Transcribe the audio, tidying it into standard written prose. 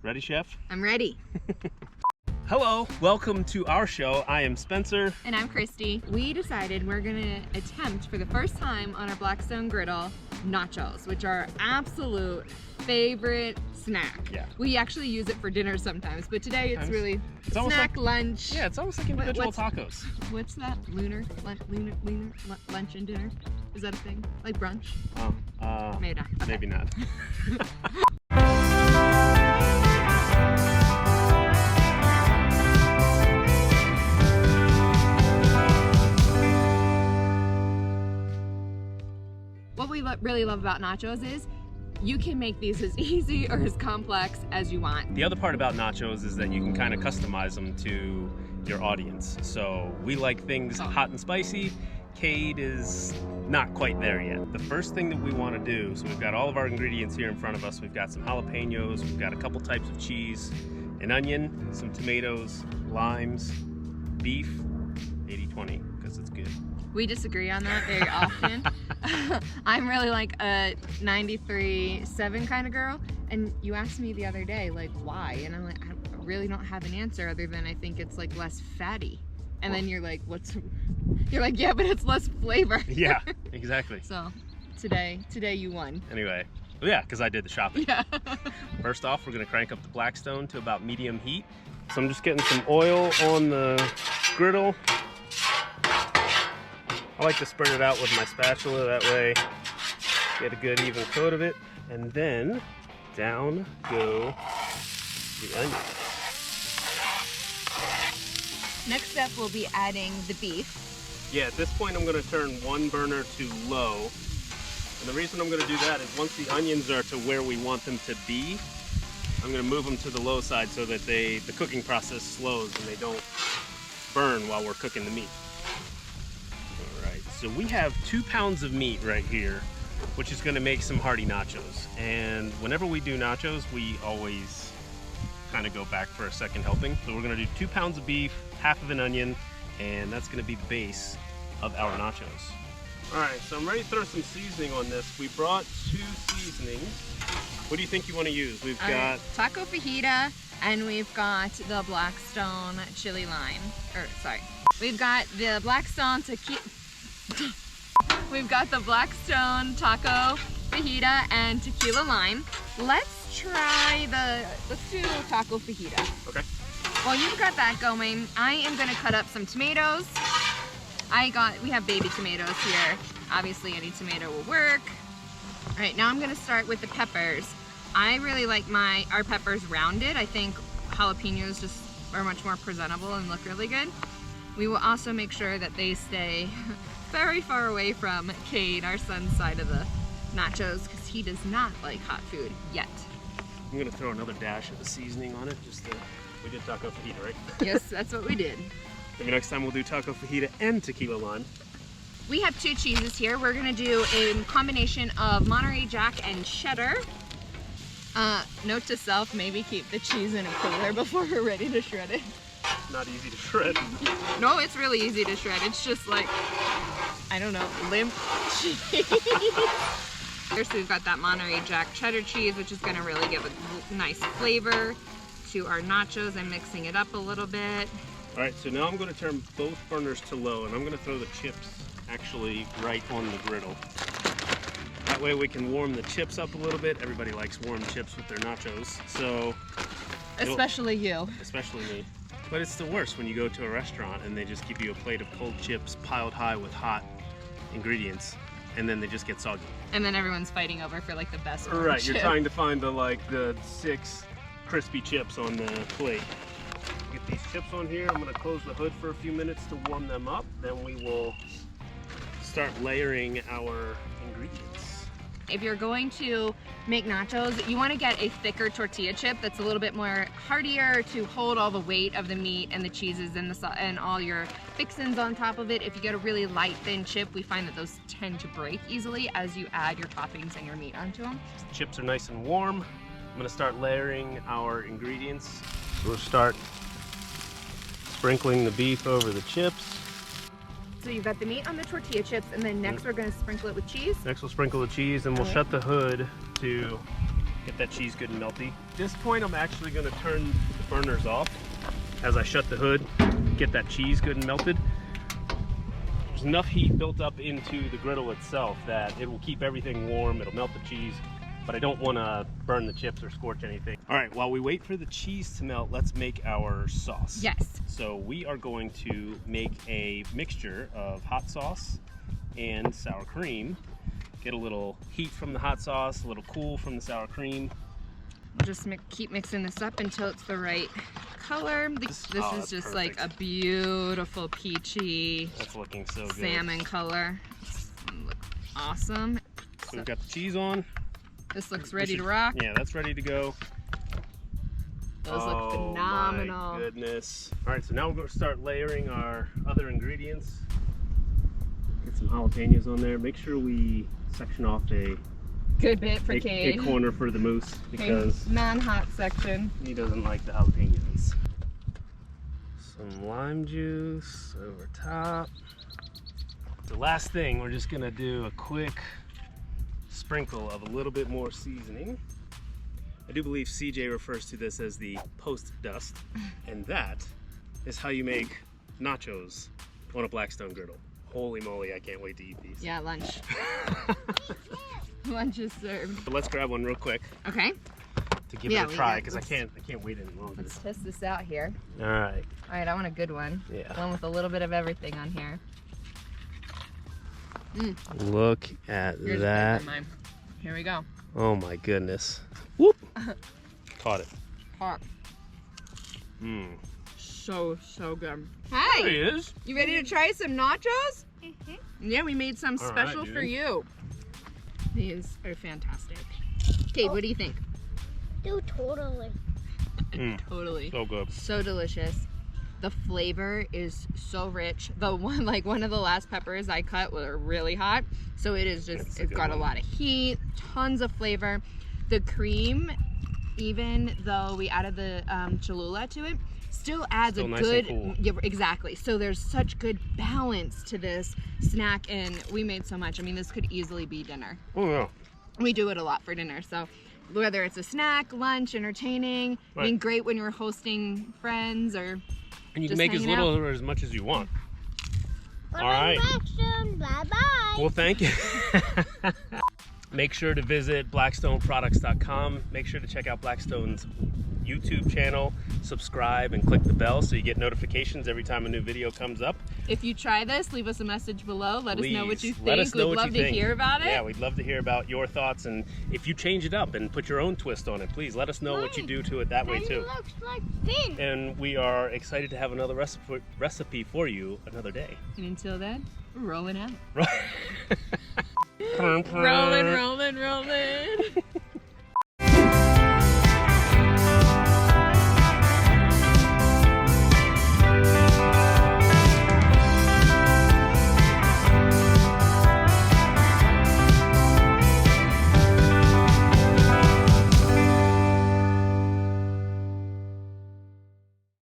Ready, Chef? I'm ready. Hello, welcome to our show. I am Spencer. And I'm Christy. We decided we're gonna attempt for the first time on our Blackstone Griddle nachos, which are our absolute favorite snack. Yeah. We actually use it for dinner sometimes, but today it's really snack, like, lunch. Yeah, it's almost like individual tacos. What's that? Lunar lunch and dinner? Is that a thing? Like brunch? Maybe not. Okay. Maybe not. What we really love about nachos is you can make these as easy or as complex as you want. The other part about nachos is that you can kind of customize them to your audience. So we like things hot and spicy. Cade is not quite there yet. The first thing that we want to do, so we've got all of our ingredients here in front of us. We've got some jalapenos, we've got a couple types of cheese, an onion, some tomatoes, limes, beef, 80-20, because it's good. We disagree on that very often. I'm really like a 93-7 kind of girl, and you asked me the other day like why, and I'm like, I really don't have an answer other than I think it's like less fatty. And then you're like, you're like, yeah, but it's less flavor. Yeah, exactly. So today you won. Anyway, yeah, because I did the shopping. Yeah. First off, we're gonna crank up the Blackstone to about medium heat. So I'm just getting some oil on the griddle. I like to spread it out with my spatula, that way get a good even coat of it. And then down go the onion. Next step, we'll be adding the beef. Yeah, at this point I'm gonna turn one burner to low. And the reason I'm gonna do that is once the onions are to where we want them to be, I'm gonna move them to the low side so that the cooking process slows and they don't burn while we're cooking the meat. So we have 2 pounds of meat right here, which is gonna make some hearty nachos. And whenever we do nachos, we always kind of go back for a second helping. So we're gonna do 2 pounds of beef, half of an onion, and that's gonna be the base of our nachos. All right, so I'm ready to throw some seasoning on this. We brought 2 seasonings. What do you think you wanna use? We've got taco fajita, and we've got the Blackstone chili lime. We've got the Blackstone We've got the Blackstone taco fajita and tequila lime. Let's do taco fajita. Okay. While you've got that going, I am gonna cut up some tomatoes. We have baby tomatoes here. Obviously any tomato will work. All right, now I'm gonna start with the peppers. I really like our peppers rounded. I think jalapenos just are much more presentable and look really good. We will also make sure that they stay very far away from Cade, our son's side of the nachos, because he does not like hot food yet. I'm gonna throw another dash of the seasoning on it, we did taco fajita, right? Yes, that's what we did. Maybe next time we'll do taco fajita and tequila lime. We have 2 cheeses here. We're gonna do a combination of Monterey Jack and cheddar. Note to self, maybe keep the cheese in a cooler before we're ready to shred it. Not easy to shred. No, it's really easy to shred. It's just like, I don't know, limp cheese. So we've got that Monterey Jack cheddar cheese, which is gonna really give a nice flavor to our nachos. I'm mixing it up a little bit. All right, so now I'm gonna turn both burners to low, and I'm gonna throw the chips actually right on the griddle. That way we can warm the chips up a little bit. Everybody likes warm chips with their nachos, so. Especially you. Especially me. But it's the worst when you go to a restaurant and they just give you a plate of cold chips piled high with hot ingredients, and then they just get soggy. And then everyone's fighting over for like the best Right, chip. You're trying to find the 6 crispy chips on the plate. Get these chips on here. I'm gonna close the hood for a few minutes to warm them up. Then we will start layering our ingredients. If you're going to make nachos, you want to get a thicker tortilla chip that's a little bit more heartier to hold all the weight of the meat and the cheeses and all your fixins on top of it. If you get a really light, thin chip, we find that those tend to break easily as you add your toppings and your meat onto them. The chips are nice and warm. I'm gonna start layering our ingredients. We'll start sprinkling the beef over the chips. So you've got the meat on the tortilla chips, and then next we're going to sprinkle it with cheese. Next we'll sprinkle the cheese, and we'll shut the hood to Get that cheese good and melty. At this point, I'm actually gonna turn the burners off as I shut the hood, get that cheese good and melted. There's enough heat built up into the griddle itself that it will keep everything warm, it'll melt the cheese, but I don't wanna burn the chips or scorch anything. All right, while we wait for the cheese to melt, let's make our sauce. Yes. So we are going to make a mixture of hot sauce and sour cream. Get a little heat from the hot sauce, a little cool from the sour cream. We'll just keep mixing this up until it's the right color. This is just perfect. Like a beautiful peachy. That's looking so good. Salmon color. It's awesome. So we've got the cheese on. This looks ready to rock. Yeah, that's ready to go. Those look phenomenal. My goodness. All right, so now we're going to start layering our other ingredients. Get some jalapenos on there. Make sure we section off a good bit for Cade. A corner for the moose because non-hot section. He doesn't like the jalapenos. Some lime juice over top. The last thing, we're just gonna do a quick sprinkle of a little bit more seasoning. I do believe CJ refers to this as the post dust, and that is how you make nachos on a Blackstone griddle. Holy moly, I can't wait to eat these. Yeah, lunch. Lunch is served. But let's grab one real quick. Okay. To give it a try, because I can't wait any longer. Let's test this out here. All right. All right, I want a good one. Yeah. One with a little bit of everything on here. Look at Here's that. Mine. Here we go. Oh my goodness. Whoop. Caught it. Hot. Mmm. So good. Hi. There he is. You ready to try some nachos? Mm-hmm. Yeah, we made some special for you. These are fantastic. Okay, what do you think? Dude, totally. Totally. So good. So delicious. The flavor is so rich. The one of the last peppers I cut were really hot, so it is just it's got a lot of heat, tons of flavor. The cream, even though we added the Cholula to it, still adds a good yeah, exactly. So there's such good balance to this snack, and we made so much. I mean, this could easily be dinner. Oh yeah. We do it a lot for dinner, so whether it's a snack, lunch, entertaining, I mean, great when you're hosting friends or. And you can make as little or as much as you want. All right. Bye-bye. Well, thank you. Make sure to visit blackstoneproducts.com. Make sure to check out Blackstone's YouTube channel, subscribe, and click the bell so you get notifications every time a new video comes up. If you try this, leave us a message below. Let us know what you think. Let us know We'd what love you to think. hear about it. Yeah, we'd love to hear about your thoughts, and if you change it up and put your own twist on it, please let us know what you do to it that way too. It looks like fin. And we are excited to have another recipe for you another day. And until then, we're rolling out. Rolling. Rolling.